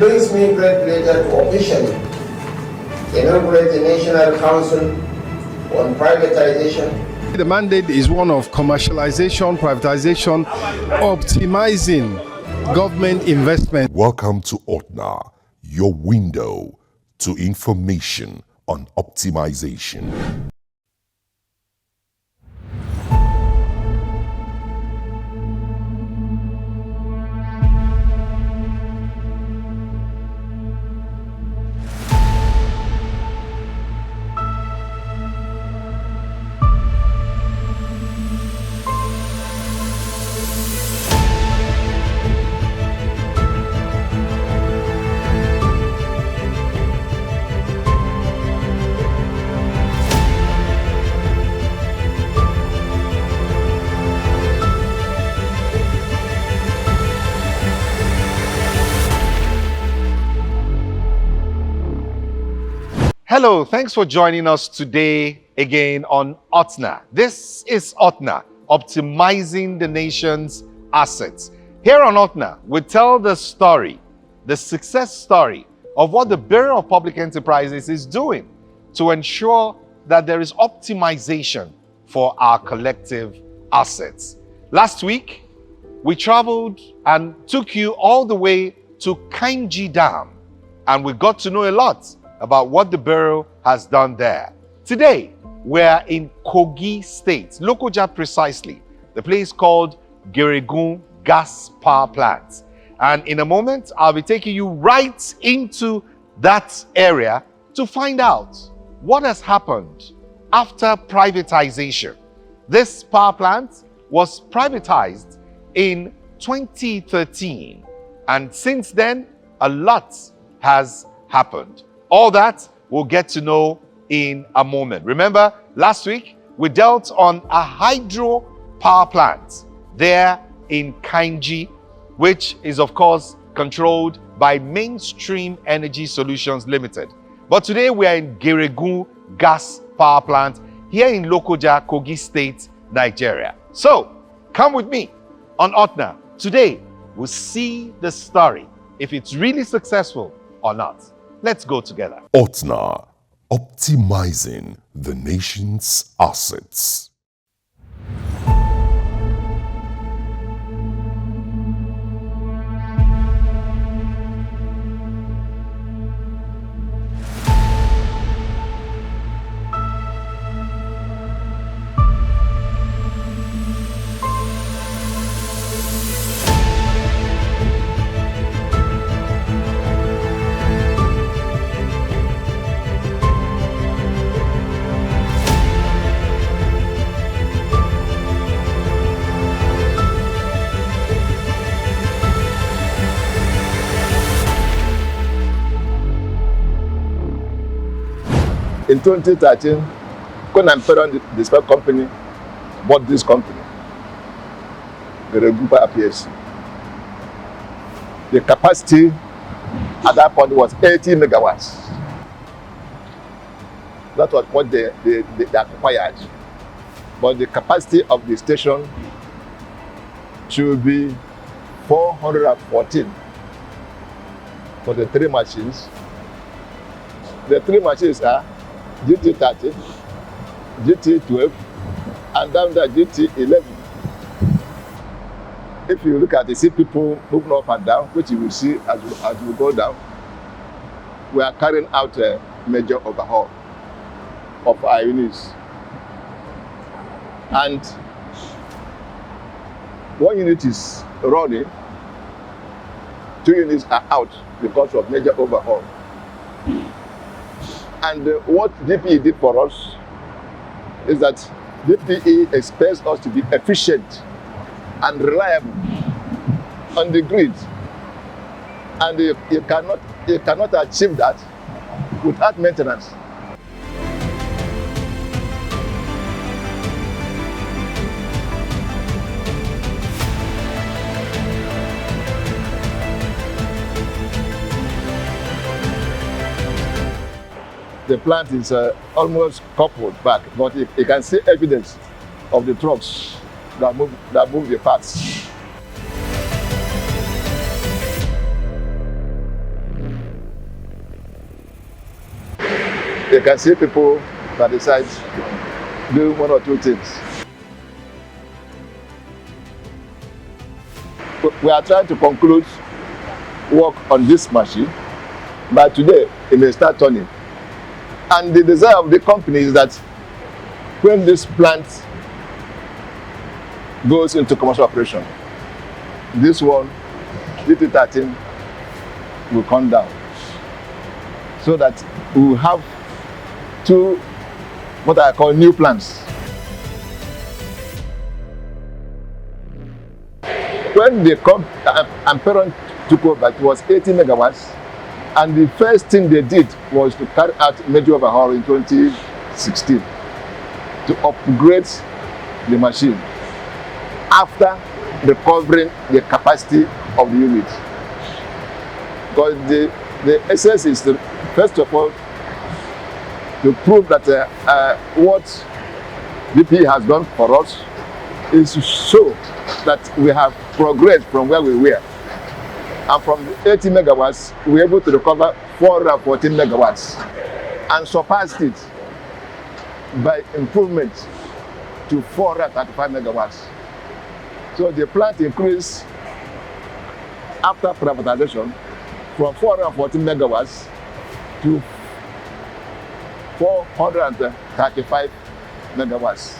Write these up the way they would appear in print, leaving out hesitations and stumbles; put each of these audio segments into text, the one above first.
brings me great pleasure to officially inaugurate the National Council on Privatization. The mandate is one of commercialization, privatization, optimizing government investment. Welcome to OTNA, your window to information on optimization. Hello, thanks for joining us today again on OTNA. This is OTNA, optimizing the nation's assets. Here on OTNA, we tell the story, the success story of what the Bureau of Public Enterprises is doing to ensure that there is optimization for our collective assets. Last week, we traveled and took you all the way to Kainji Dam, and we got to know a lot about what the Bureau has done there. Today, we're in Kogi State, Lokoja precisely, the place called Geregu Gas Power Plant. And in a moment, I'll be taking you right into that area to find out what has happened after privatization. This power plant was privatized in 2013, and since then, a lot has happened. All that we'll get to know in a moment. Remember, last week we dealt on a hydro power plant there in Kainji, which is of course controlled by Mainstream Energy Solutions Limited. But today we are in Geregu Gas Power Plant here in Lokoja, Kogi State, Nigeria. So come with me on OTNA. Today we'll see the story, if it's really successful or not. Let's go together. OTNA, optimizing the nation's assets. In 2013, Conan Perron, the spec company, bought this company, Geregu Power PSC. The capacity at that point was 80 megawatts. That was what they acquired. But the capacity of the station should be 414 for the three machines. The three machines are GT30, GT12, and down there GT11. If you look at it, you see people moving up and down, which you will see as we go down. We are carrying out a major overhaul of our units. And one unit is running, 2 units are out because of major overhaul. And what DPE did for us is that DPE expects us to be efficient and reliable on the grid. And you cannot achieve that without maintenance. The plant is almost coupled back, but you can see evidence of the trucks that move the parts. you can see people that decide do one or two things. We are trying to conclude work on this machine. By today, it may start turning. And the desire of the company is that when this plant goes into commercial operation, this one, DT13, will come down. So that we will have two, what I call new plants. When the Amperon took over, it was 80 megawatts. And the first thing they did was to carry out major overhaul in 2016 to upgrade the machine after recovering the capacity of the unit. Because the essence is, first of all, to prove that what BP has done for us is to show that we have progressed from where we were. And from 80 megawatts, we were able to recover 414 megawatts and surpassed it by improvement to 435 megawatts. So the plant increased after privatization from 414 megawatts to 435 megawatts.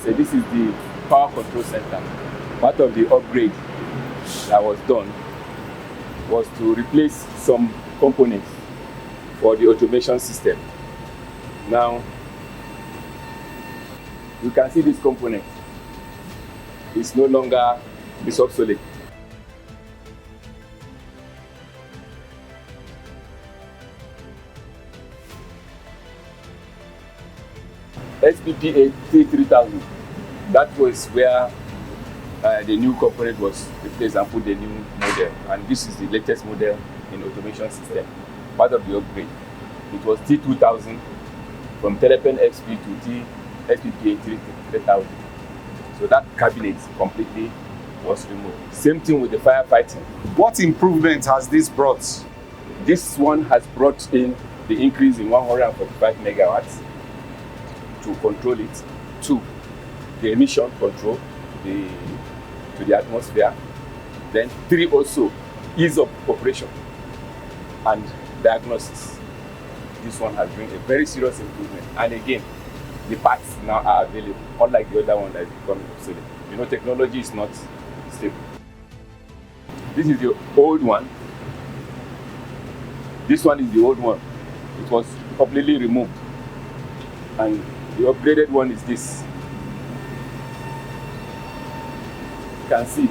So this is the power control center. Part of the upgrade that was done was to replace some components for the automation system. Now, you can see this component is no longer obsolete. SPPA 3000, that was where the new component was replaced and put the new model. And this is the latest model in automation system, part of the upgrade. It was T2000 from Telepen XP to SPPA 3000. So that cabinet completely was removed. Same thing with the firefighting. What improvement has this brought? This one has brought in the increase in 145 megawatts to control it. 2, the emission control to the atmosphere. Then 3, also ease of operation and diagnosis. This one has bring a very serious improvement. And again, the parts now are available, unlike the other one that is becoming obsolete. You know, technology is not stable. This is the old one. This one is the old one. It was completely removed. And the upgraded one is this. You can see.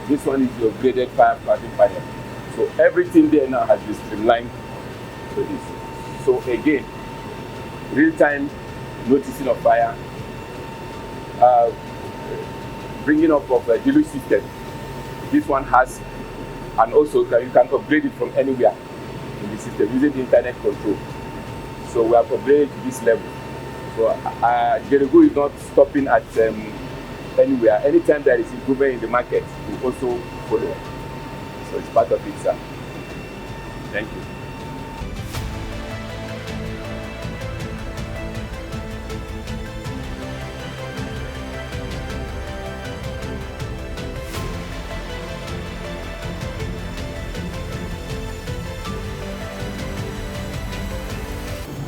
This one is the upgraded firefighting panel. So everything there now has been streamlined to this. So again, real-time noticing of fire, bringing up of a deluge system. This one has, and also you can upgrade it from anywhere in the system using the internet control. So we have upgraded to this level. So Geregu is not stopping at anywhere. Anytime there is improvement in the market, we also follow. So it's part of it, sir. Thank you.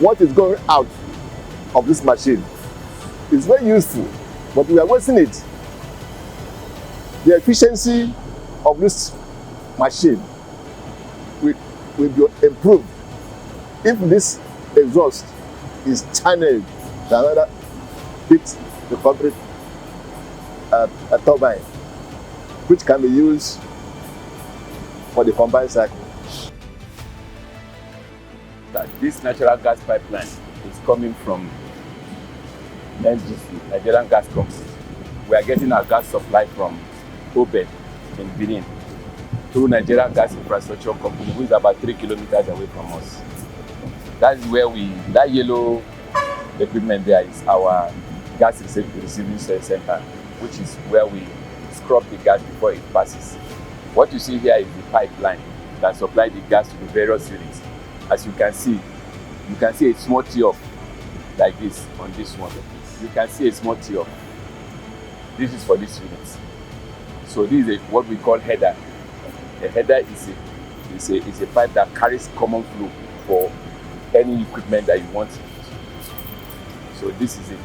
What is going out of this machine is very useful, but we are wasting it. The efficiency of this machine will be improved if this exhaust is channeled to another bit recovery a turbine, which can be used for the combined cycle. That this natural gas pipeline is coming from NGC, Nigerian Gas Company. We are getting our gas supply from Obed in Benin. through Nigerian Gas Infrastructure Company, who is about 3 kilometers away from us. That is where that yellow equipment there is our gas receiving center, which is where we scrub the gas before it passes. What you see here is the pipeline that supplies the gas to the various units. As you can see a small tee-off like this on this one. You can see a small tee-off. This is for this unit. So this is what we call header. A header is a pipe that carries common flow for any equipment that you want. So this is it.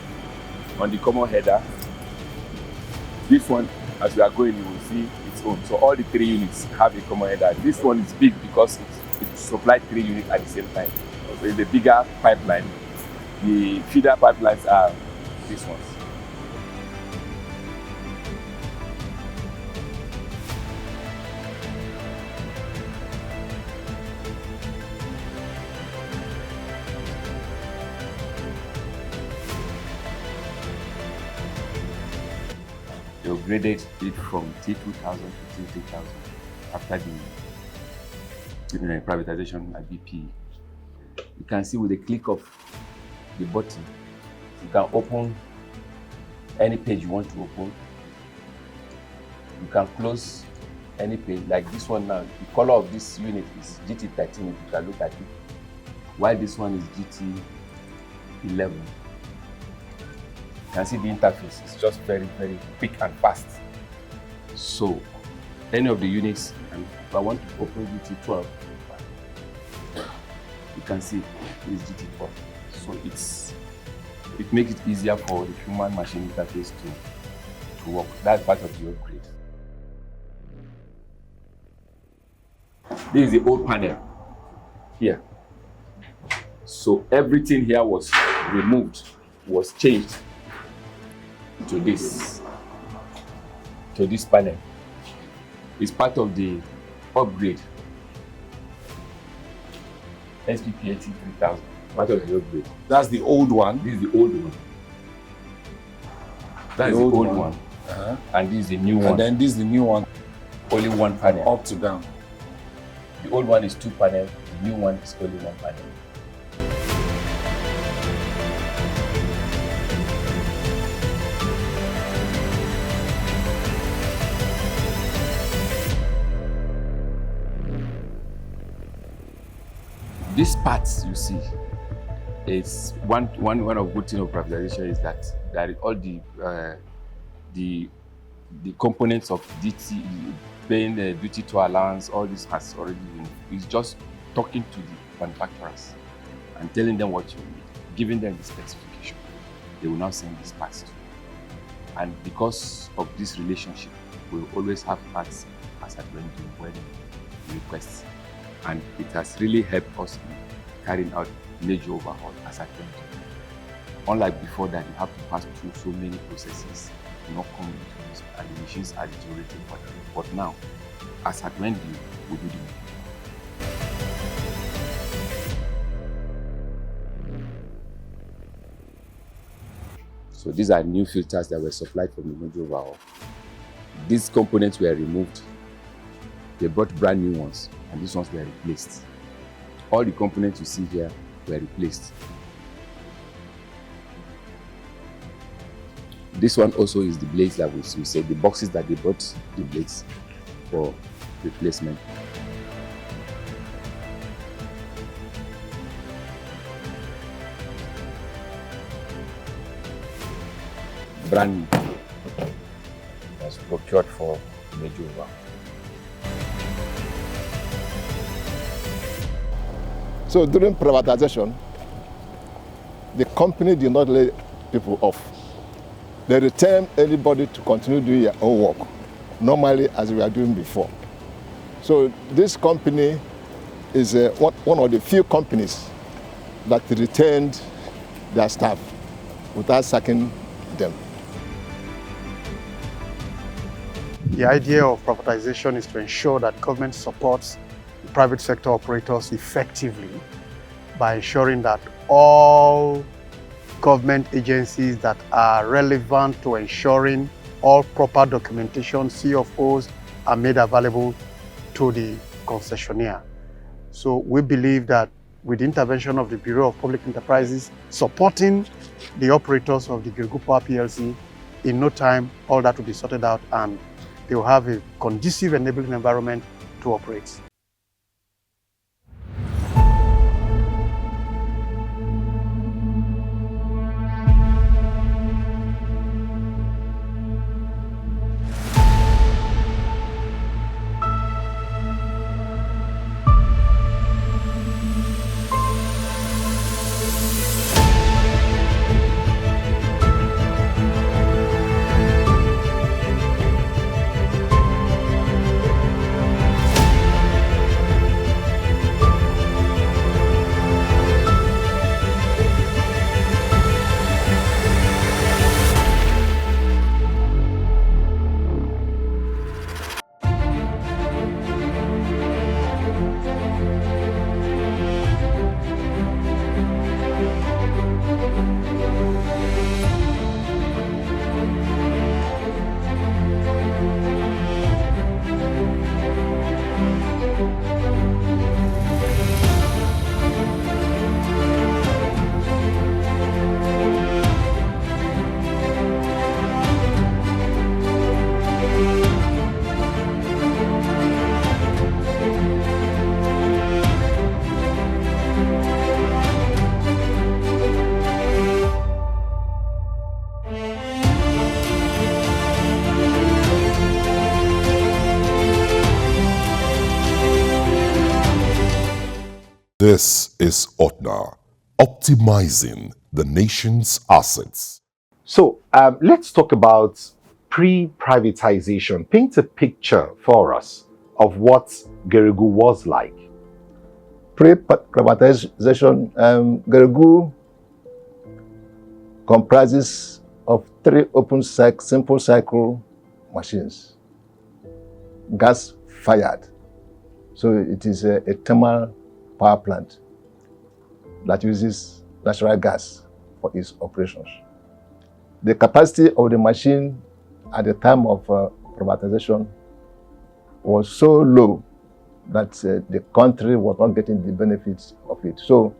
On the common header, this one, as we are going, you will see its own. So all the 3 units have a common header. This one is big because it supplies 3 units at the same time. So it's a bigger pipeline. The feeder pipelines are these ones. They upgraded it from T2000 to T3000 after the privatization at BP. You can see with the click of the button, you can open any page you want to open. You can close any page, like this one now. The color of this unit is GT13, if you can look at it, while this one is GT11. You can see the interface is just very, very quick and fast. So, any of the units, and if I want to open GT12, you can see it's GT12. So it makes it easier for the human machine interface to work. That's part of the upgrade. This is the old panel here. So everything here was removed, was changed to this panel. It's part of the upgrade. SPPAT 3000, part of the upgrade. That's the old one. This is the old one. That's the old one. And this is the new one. And then this is the new one. Only one panel. Up to down. The old one is 2 panels, the new one is only 1 panel. These parts you see, is one of good thing of privatization is that all the components of DT, paying the duty to allowance, all this has already been. It's just talking to the manufacturers and telling them what you need, giving them the specification. They will now send these parts to you. And because of this relationship, we will always have parts as at when you request. And it has really helped us in carrying out major overhaul as at when. Unlike before that, you have to pass through so many processes, not come into this, and the machines are deteriorating for them. But now, as at when we do the So these are new filters that were supplied from the major overhaul. These components were removed. They brought brand new ones, and these ones were replaced. All the components you see here were replaced. This one also is the blades that we said, the boxes that they brought the blades for replacement. Brand new. Was procured for the major overhaul. So during privatization, the company did not lay people off. They retained anybody to continue doing their own work, normally as we are doing before. So this company is one of the few companies that retained their staff without sacking them. The idea of privatization is to ensure that government supports private sector operators effectively by ensuring that all government agencies that are relevant to ensuring all proper documentation, CFOs, are made available to the concessionaire. So we believe that with the intervention of the Bureau of Public Enterprises supporting the operators of the Geregu Power PLC, in no time all that will be sorted out and they will have a conducive enabling environment to operate. This is OTNA, optimizing the nation's assets. So let's talk about pre-privatization. Paint a picture for us of what Geregu was like. Pre-privatization, Geregu comprises of 3 simple cycle machines, gas fired. So it is a thermal power plant that uses natural gas for its operations. The capacity of the machine at the time of privatization was so low that the country was not getting the benefits of it. So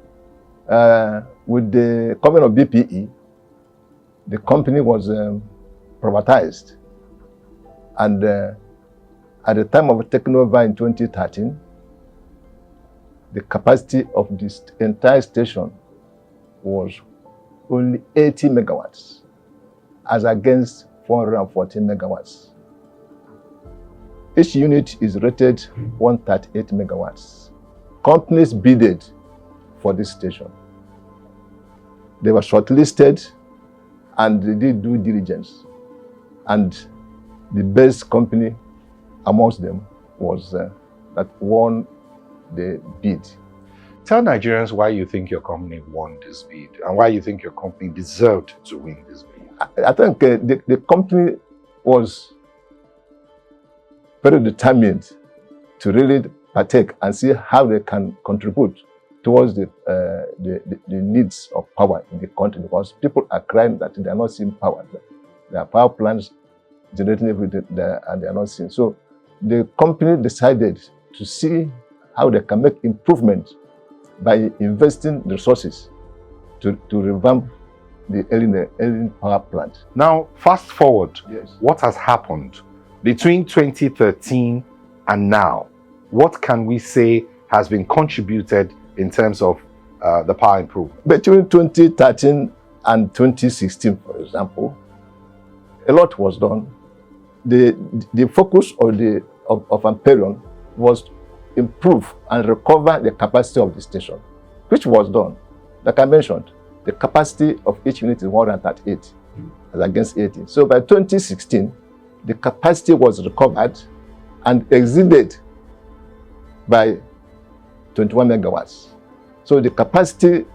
with the coming of BPE, the company was privatized. And at the time of taking over in 2013, the capacity of this entire station was only 80 megawatts, as against 414 megawatts. Each unit is rated 138 megawatts. Companies bidded for this station. They were shortlisted and they did due diligence. And the best company amongst them was that won the bid. Tell Nigerians why you think your company won this bid and why you think your company deserved to win this bid. I think the company was very determined to really partake and see how they can contribute towards the needs of power in the country, because people are crying that they are not seeing power. There are power plants generating everything there and they are not seeing. So the company decided to see how they can make improvement by investing resources to revamp the Elin power plant. Now, fast forward, Yes. what has happened between 2013 and now? What can we say has been contributed in terms of the power improvement? Between 2013 and 2016, for example, a lot was done. The focus of Amperion was improve and recover the capacity of the station, which was done. Like I mentioned, the capacity of each unit is 138 as against 80. So by 2016, the capacity was recovered and exceeded by 21 megawatts. So the capacity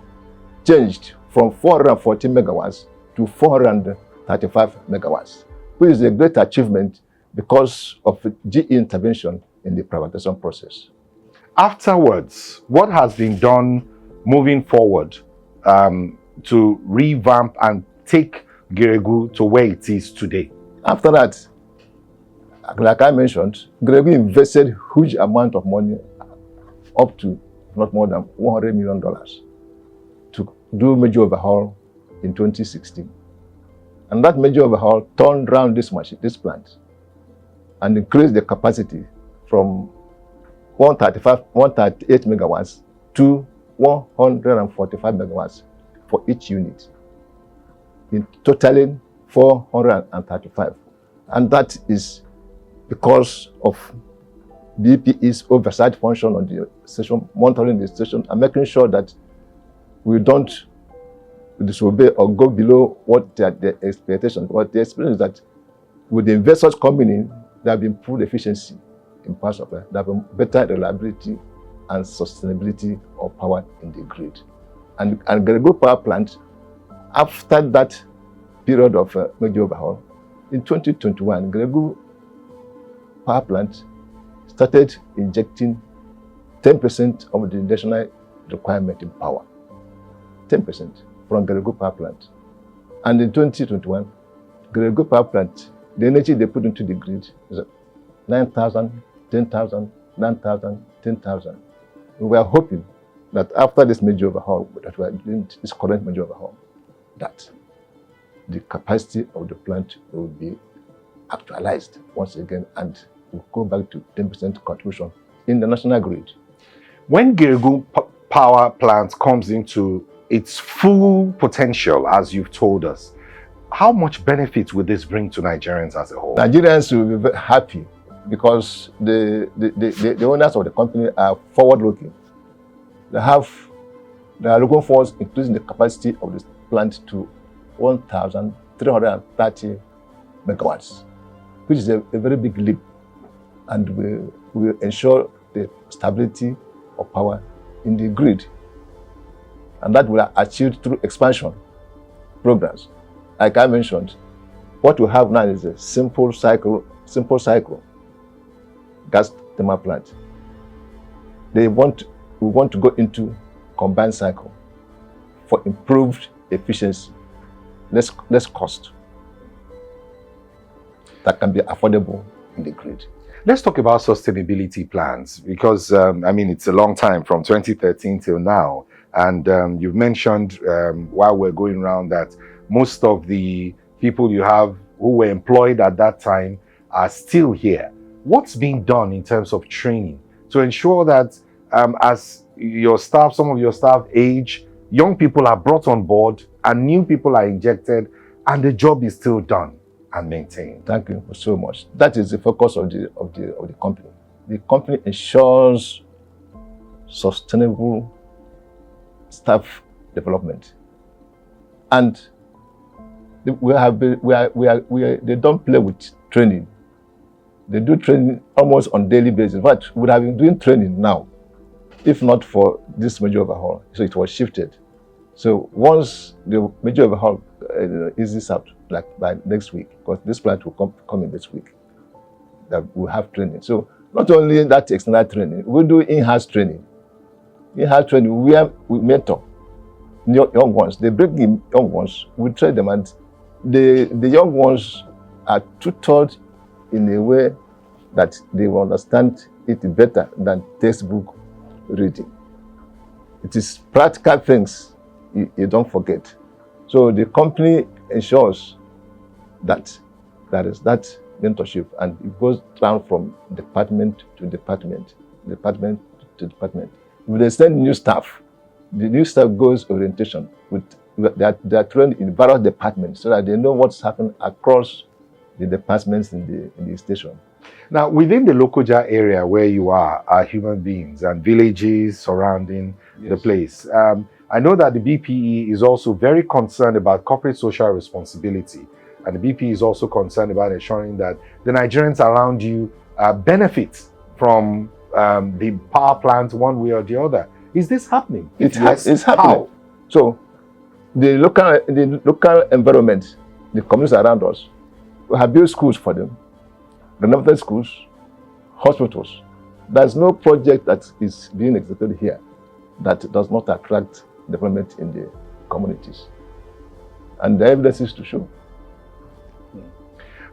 changed from 414 megawatts to 435 megawatts, which is a great achievement because of GE intervention in the privatization process. Afterwards, what has been done moving forward to revamp and take Geregu to where it is today? After that, Like I mentioned, Geregu invested huge amount of money, up to not more than $100 million, to do major overhaul in 2016. And that major overhaul turned around this plant and increased the capacity from 138 megawatts to 145 megawatts for each unit, in totaling 435. And that is because of BPE's oversight function on the station, monitoring the station and making sure that we don't disobey or go below what their expectations. What the experience is that with the investors coming in, there have improved efficiency in power supply, there have been better reliability and sustainability of power in the grid. And Geregu Power Plant, after that period of major overhaul, in 2021, Geregu Power Plant started injecting 10% of the national requirement in power. 10% from Geregu Power Plant. And in 2021, Geregu Power Plant, the energy they put into the grid is 9,000, 10,000, 9,000, 10,000. We are hoping that after this major overhaul, that we are doing this current major overhaul, that the capacity of the plant will be actualized once again and will go back to 10% contribution in the national grid. When Geregu Power Plant comes into its full potential, as you've told us, how much benefit will this bring to Nigerians as a whole? Nigerians will be very happy because the owners of the company are forward-looking. They are looking forward to increasing the capacity of this plant to 1,330 megawatts, which is a very big leap, and will ensure the stability of power in the grid. And that will be achieved through expansion programs. Like I mentioned, what we have now is a simple cycle gas thermal plant. We want to go into combined cycle for improved efficiency, less cost, that can be affordable in the grid. Let's talk about sustainability plans, because it's a long time from 2013 till now. And you've mentioned while we're going around that most of the people you have who were employed at that time are still here. What's being done in terms of training to ensure that as your staff, some of your staff age, young people are brought on board and new people are injected and the job is still done and maintained? Thank you so much. That is the focus of the company. The company ensures sustainable staff development, and they don't play with training. They do training almost on daily basis. But we would have been doing training now, if not for this major overhaul. So it was shifted. So once the major overhaul is this out, like by next week, because this plant will come in this week, that we'll have training. So not only that external training, we'll do in-house training. In-house training, we mentor young ones. They bring in young ones, we train them, and the young ones are tutored in a way that they will understand it better than textbook reading. It is practical things you don't forget. So the company ensures that there is that mentorship, and it goes down from department to department, department to department. If they send new staff, the new staff goes orientation. They are trained in various departments so that they know what's happening across the departments in the station. Now, within the Lokoja area where you are human beings and villages surrounding the place. I know that the BPE is also very concerned about corporate social responsibility, and the BPE is also concerned about ensuring that the Nigerians around you benefit from the power plant one way or the other. Is this happening? It's happening. How? So the local environment, the communities around us, we have built schools for them, renovated schools, hospitals. There's no project that is being executed here that does not attract development in the communities. And the evidence is to show.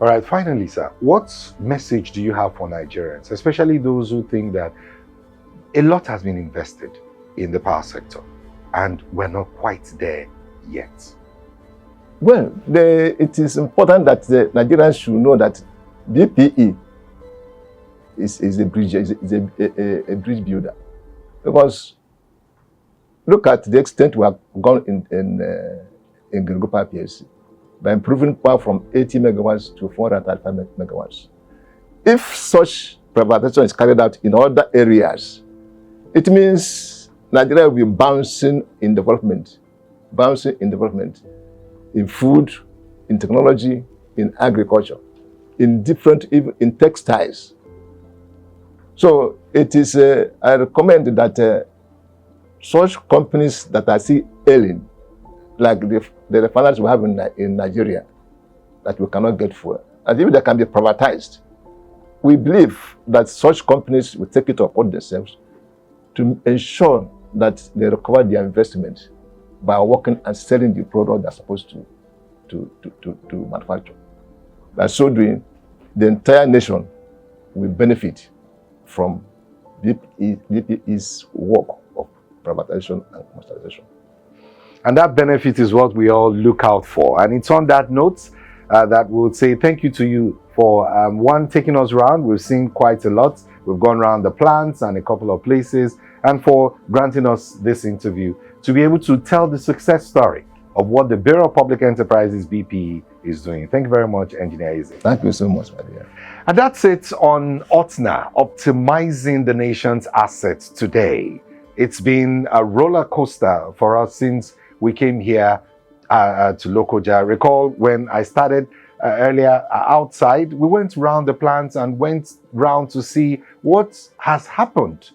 All right, finally, sir, what message do you have for Nigerians, especially those who think that a lot has been invested in the power sector and we're not quite there yet? Well, it is important that the Nigerians should know that BPE is a bridge, a bridge builder. Because look at the extent we have gone in Geregu Power PLC by improving power from 80 megawatts to 435 megawatts. If such privatization is carried out in other areas, it means Nigeria will be bouncing in development in food, in technology, in agriculture, in textiles. So it is, I recommend that such companies that are still ailing, like the refineries we have in Nigeria, that we cannot get fuel, and if they can be privatized, we believe that such companies will take it upon themselves to ensure that they recover their investment by working and selling the product they're supposed to manufacture. By so doing, the entire nation will benefit from BPE's work of privatization and commercialization. And that benefit is what we all look out for. And it's on that note that we'll say thank you to you for taking us around. We've seen quite a lot. We've gone around the plants and a couple of places, and for granting us this interview to be able to tell the success story of what the Bureau of Public Enterprises BPE is doing. Thank you very much, Engineer Eze. Thank you so much, my dear. And that's it on OTNA, Optimizing the Nation's Assets today. It's been a roller coaster for us since we came here to Lokoja. Recall when I started earlier outside, we went around the plants and went round to see what has happened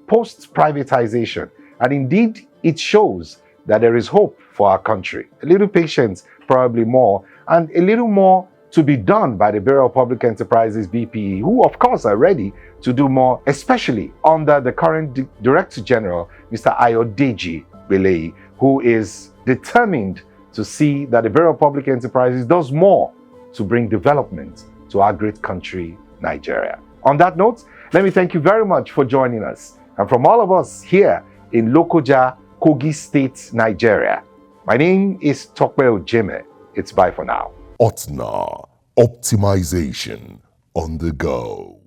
post-privatization. And indeed, it shows that there is hope for our country. A little patience, probably more, and a little more to be done by the Bureau of Public Enterprises BPE, who of course are ready to do more, especially under the current Director General, Mr. Ayodeji Belei, who is determined to see that the Bureau of Public Enterprises does more to bring development to our great country, Nigeria. On that note, let me thank you very much for joining us. And from all of us here in Lokoja, Kogi State, Nigeria, my name is Tokwe Ojeme. It's bye for now. OTNA, optimization on the go.